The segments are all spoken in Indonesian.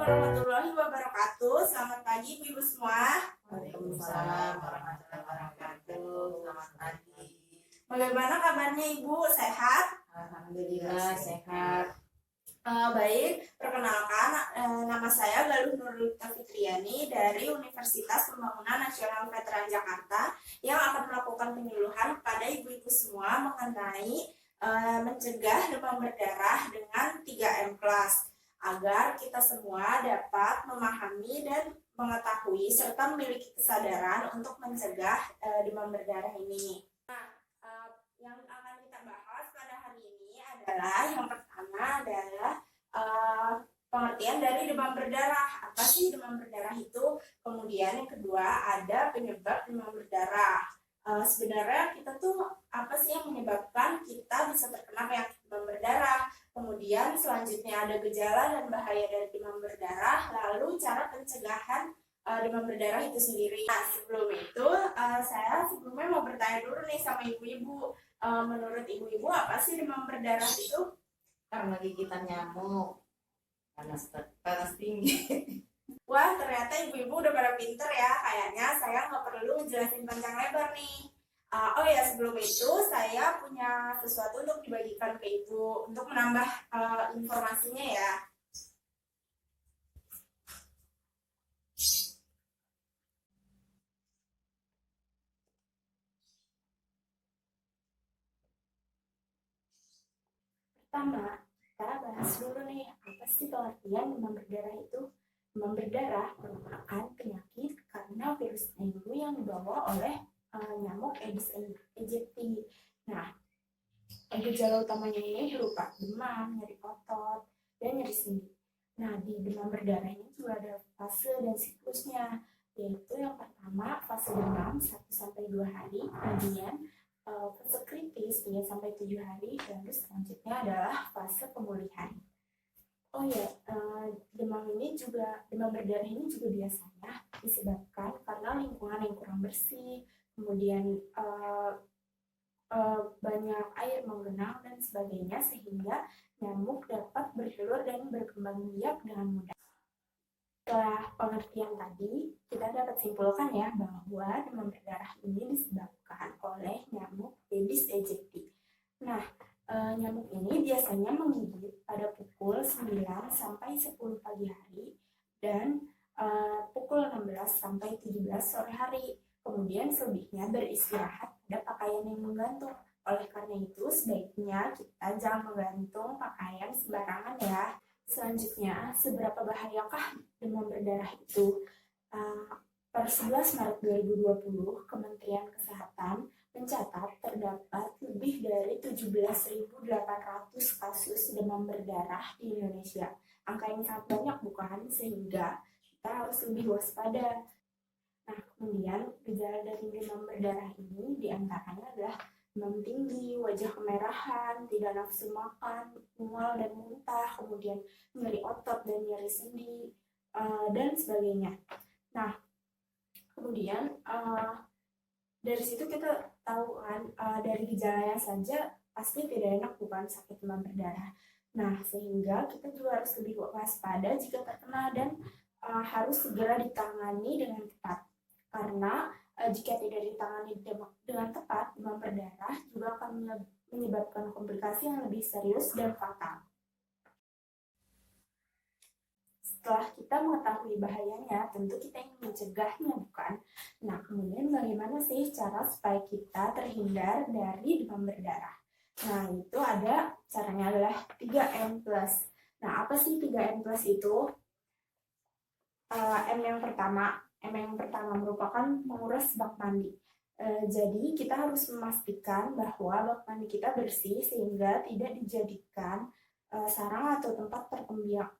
warahmatullahi wabarakatuh. Selamat pagi Ibu-Ibu semua. Waalaikumsalam warahmatullahi wabarakatuh. Selamat pagi. Bagaimana kabarnya Ibu? Sehat? Alhamdulillah sehat. Baik, perkenalkan nama saya Galuh Nurlita Fitriani dari Universitas Pembangunan Nasional Veteran Jakarta yang akan melakukan penyuluhan kepada Ibu-Ibu semua mengenai mencegah demam berdarah dengan 3M Class agar kita semua dapat memahami dan mengetahui serta memiliki kesadaran untuk mencegah demam berdarah ini. Yang akan kita bahas pada hari ini adalah yang pertama adalah pengertian dari demam berdarah. Apa sih demam berdarah itu? Kemudian yang kedua ada penyebab demam berdarah. Sebenarnya kita tuh apa sih yang menyebabkan kita bisa terkena penyakit demam berdarah? Kemudian selanjutnya ada gejala dan bahaya dari demam berdarah. Lalu cara pencegahan demam berdarah itu sendiri. Nah, sebelum itu saya sebelumnya mau bertanya dulu nih sama ibu-ibu. Menurut ibu-ibu apa sih demam berdarah itu? Karena gigitan nyamuk, panas tinggi. Wah, ternyata ibu-ibu udah pada pinter ya. Kayaknya saya nggak perlu jelasin panjang lebar nih. Oh ya, sebelum itu saya punya sesuatu untuk dibagikan ke ibu untuk menambah informasinya ya. Pertama, kita bahas dulu nih, apa sih pengertian demam berdarah itu? Demam berdarah merupakan penyakit karena virus dengue yang dibawa oleh nyamuk Aedes aegypti. Nah, gejala utamanya ini berupa demam, nyeri otot, dan nyeri sendi. Nah, di demam berdarah ini juga ada fase dan siklusnya, yaitu yang pertama fase demam 1-2 hari, kemudian fase kritis 3-7 hari, dan selanjutnya adalah fase pemulihan. Oh ya, demam berdarah ini juga biasanya disebabkan karena lingkungan yang kurang bersih, kemudian banyak air menggenang dan sebagainya, sehingga nyamuk dapat bertelur dan berkembang biak dengan mudah. Setelah pengertian tadi, kita dapat simpulkan ya bahwa demam berdarah ini disebabkan oleh nyamuk Aedes aegypti. Nah, nyamuk ini biasanya menggigit pada pukul 9-10 pagi hari dan pukul 16-17 sore hari. Kemudian selebihnya beristirahat pada pakaian yang menggantung. Oleh karena itu, sebaiknya kita jangan menggantung pakaian sembarangan ya. Selanjutnya, seberapa bahayakah demam berdarah itu? Per 11 Maret 2020, Kementerian Kesehatan mencatat terdapat lebih dari 17.800 kasus demam berdarah di Indonesia. Angka yang sangat banyak bukan? Sehingga kita harus lebih waspada. Nah, kemudian gejala dari demam berdarah ini diantaranya adalah demam tinggi, wajah kemerahan, tidak nafsu makan, mual dan muntah, kemudian nyeri otot dan nyeri sendi, dan sebagainya. Nah, kemudian dari situ kita tahu kan, dari gejalanya saja pasti tidak enak bukan, sakit demam berdarah. Nah, sehingga kita juga harus lebih waspada jika terkena dan harus segera ditangani dengan tepat. Karena jika tidak ditangani dengan tepat, demam berdarah juga akan menyebabkan komplikasi yang lebih serius dan fatal. Setelah kita mengetahui bahayanya, tentu kita ingin mencegahnya, bukan? Nah, kemudian bagaimana sih cara supaya kita terhindar dari demam berdarah? Nah, itu ada caranya adalah 3M+. Nah, apa sih 3M+ itu? M yang pertama merupakan menguras bak mandi. Jadi kita harus memastikan bahwa bak mandi kita bersih sehingga tidak dijadikan sarang atau tempat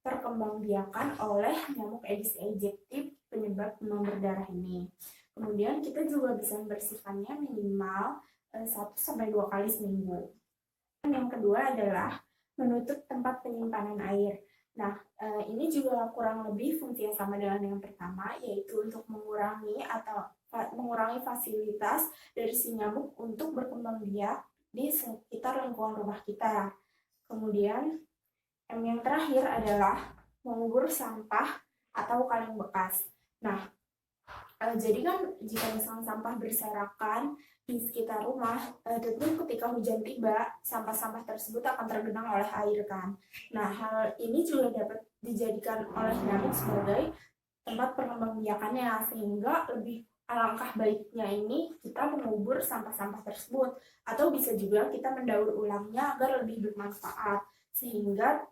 perkembangbiakan oleh nyamuk Aedes aegypti penyebab demam berdarah ini. Kemudian kita juga bisa membersihkannya minimal 1-2 kali seminggu. Yang kedua adalah menutup tempat penyimpanan air. Nah, ini juga kurang lebih fungsi yang sama dengan yang pertama, yaitu untuk mengurangi fasilitas dari si nyamuk untuk berkembang biak di sekitar lingkungan rumah kita. Kemudian, yang terakhir adalah mengubur sampah atau kaleng bekas. Nah, jadi kan jika misalnya sampah berserakan di sekitar rumah, tentu ketika hujan tiba, sampah-sampah tersebut akan tergenang oleh air kan. Nah, hal ini juga dapat dijadikan oleh nyamuk sebagai tempat perkembangbiakannya, sehingga lebih alangkah baiknya ini kita mengubur sampah-sampah tersebut, atau bisa juga kita mendaur ulangnya agar lebih bermanfaat, sehingga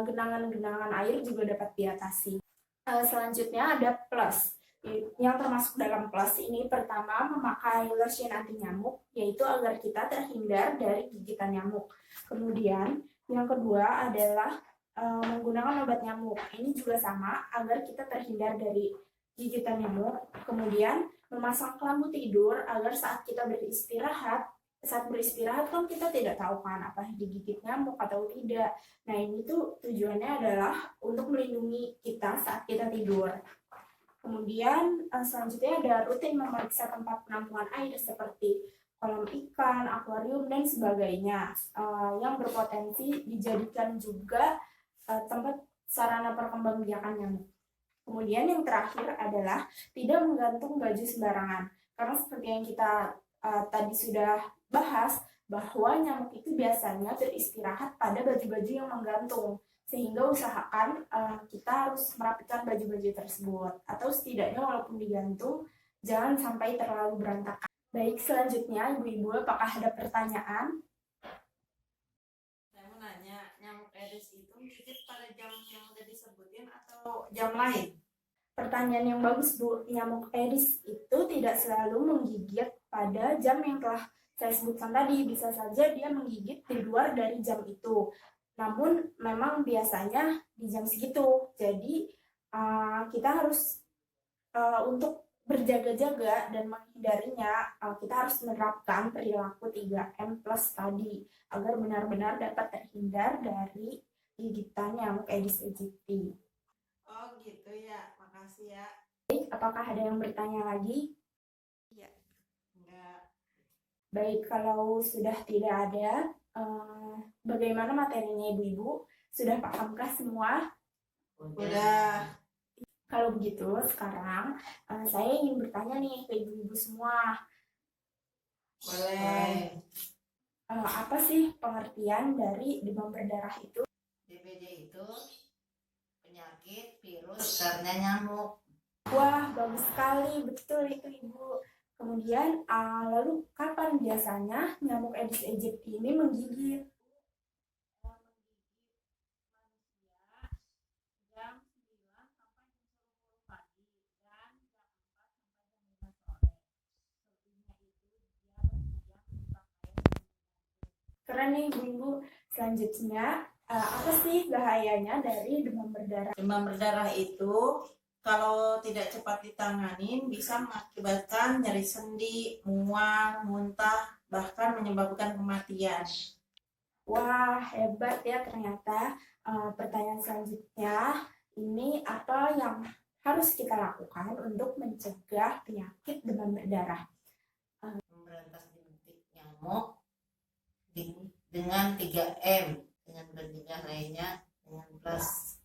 genangan-genangan air juga dapat diatasi. Selanjutnya ada plus. Yang termasuk dalam plus ini pertama memakai lotion anti nyamuk, yaitu agar kita terhindar dari gigitan nyamuk. Kemudian yang kedua adalah menggunakan obat nyamuk. Ini juga sama agar kita terhindar dari gigitan nyamuk. Kemudian memasang kelambu tidur agar saat kita beristirahat kan kita tidak tahu kan apa digigit nyamuk atau tidak. Nah, ini tuh tujuannya adalah untuk melindungi kita saat kita tidur. Kemudian selanjutnya ada rutin memeriksa tempat penampungan air seperti kolam ikan, akuarium, dan sebagainya yang berpotensi dijadikan juga tempat sarana perkembangbiakan nyamuk. Kemudian yang terakhir adalah tidak menggantung baju sembarangan. Karena seperti yang kita tadi sudah bahas, bahwa nyamuk itu biasanya beristirahat pada baju-baju yang menggantung, sehingga usahakan kita harus merapikan baju-baju tersebut, atau setidaknya walaupun digantung jangan sampai terlalu berantakan. Baik, selanjutnya ibu-ibu, apakah ada pertanyaan? Saya mau nanya, nyamuk Aedes itu gigit pada jam yang udah disebutin atau jam lain? Pertanyaan yang bagus, Bu. Nyamuk Aedes itu tidak selalu menggigit pada jam yang telah saya sebutkan tadi. Bisa saja dia menggigit di luar dari jam itu. Namun memang biasanya di jam segitu. Jadi kita harus untuk berjaga-jaga dan menghindarinya, kita harus menerapkan perilaku 3M plus tadi agar benar-benar dapat terhindar dari gigitan nyamuk Aedes aegypti. Oh gitu ya, makasih ya. Baik, apakah ada yang bertanya lagi? Iya. Enggak. Baik, kalau sudah tidak ada, bagaimana materinya ibu-ibu? Sudah pahamkah semua? Udah. Kalau begitu, sekarang saya ingin bertanya nih ke ibu-ibu semua. Boleh. Apa sih pengertian dari demam berdarah itu? DBD itu penyakit virus karena nyamuk. Wah, bagus sekali, betul itu Ibu. Kemudian, lalu kapan biasanya nyamuk Aedes aegypti ini menggigit? Keren nih Ibu. Selanjutnya, apa sih bahayanya dari demam berdarah? Demam berdarah itu kalau tidak cepat ditanganin bisa mengakibatkan nyeri sendi, mual, muntah, bahkan menyebabkan kematian. Wah, hebat ya ternyata. Pertanyaan selanjutnya, ini apa yang harus kita lakukan untuk mencegah penyakit demam berdarah? Memberantas jentik nyamuk dengan 3M, dengan berjenis lainnya dengan plus.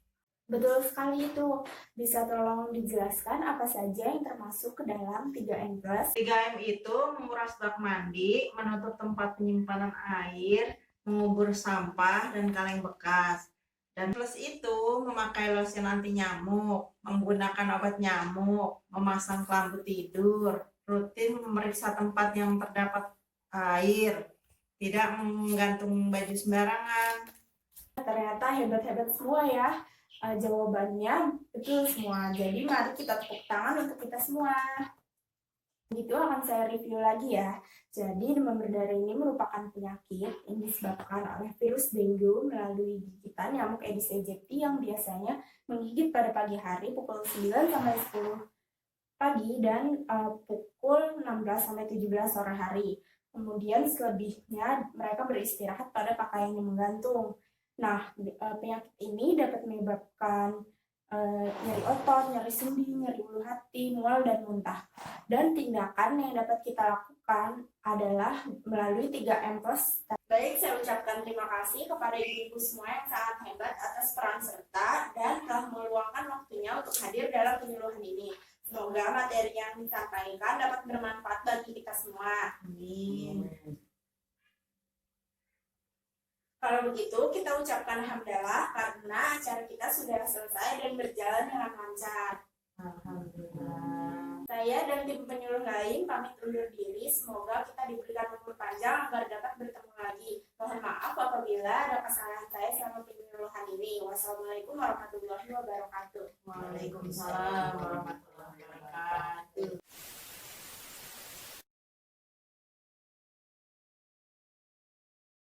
Betul sekali itu. Bisa tolong dijelaskan apa saja yang termasuk ke dalam 3M+. 3M itu menguras bak mandi, menutup tempat penyimpanan air, mengubur sampah dan kaleng bekas. Dan plus itu memakai lotion anti nyamuk, menggunakan obat nyamuk, memasang kelambu tidur, rutin memeriksa tempat yang terdapat air, tidak menggantung baju sembarangan. Ternyata hebat-hebat semua ya. Jawabannya betul semua. Jadi mari kita tepuk tangan untuk kita semua. Itu akan saya review lagi ya. Jadi demam berdarah ini merupakan penyakit yang disebabkan oleh virus dengue melalui gigitan nyamuk Aedes aegypti yang biasanya menggigit pada pagi hari pukul 9 sampai 10 pagi dan pukul 16 sampai 17 sore hari. Kemudian selebihnya mereka beristirahat pada pakaian yang menggantung. Nah, penyakit ini dapat menyebabkan nyeri otot, nyeri sendi, nyeri ulu hati, mual, dan muntah. Dan tindakan yang dapat kita lakukan adalah melalui 3M+. Baik, saya ucapkan terima kasih kepada ibu-ibu semua yang sangat hebat atas peran serta dan Kalau begitu, kita ucapkan hamdalah karena acara kita sudah selesai dan berjalan dengan lancar. Alhamdulillah. Saya dan tim penyuluh lain pamit undur diri. Semoga kita diberikan umur panjang agar dapat bertemu lagi. Mohon maaf apabila ada kesalahan saya selama penyuluhan ini. Wassalamualaikum warahmatullahi wabarakatuh. Waalaikumsalam warahmatullahi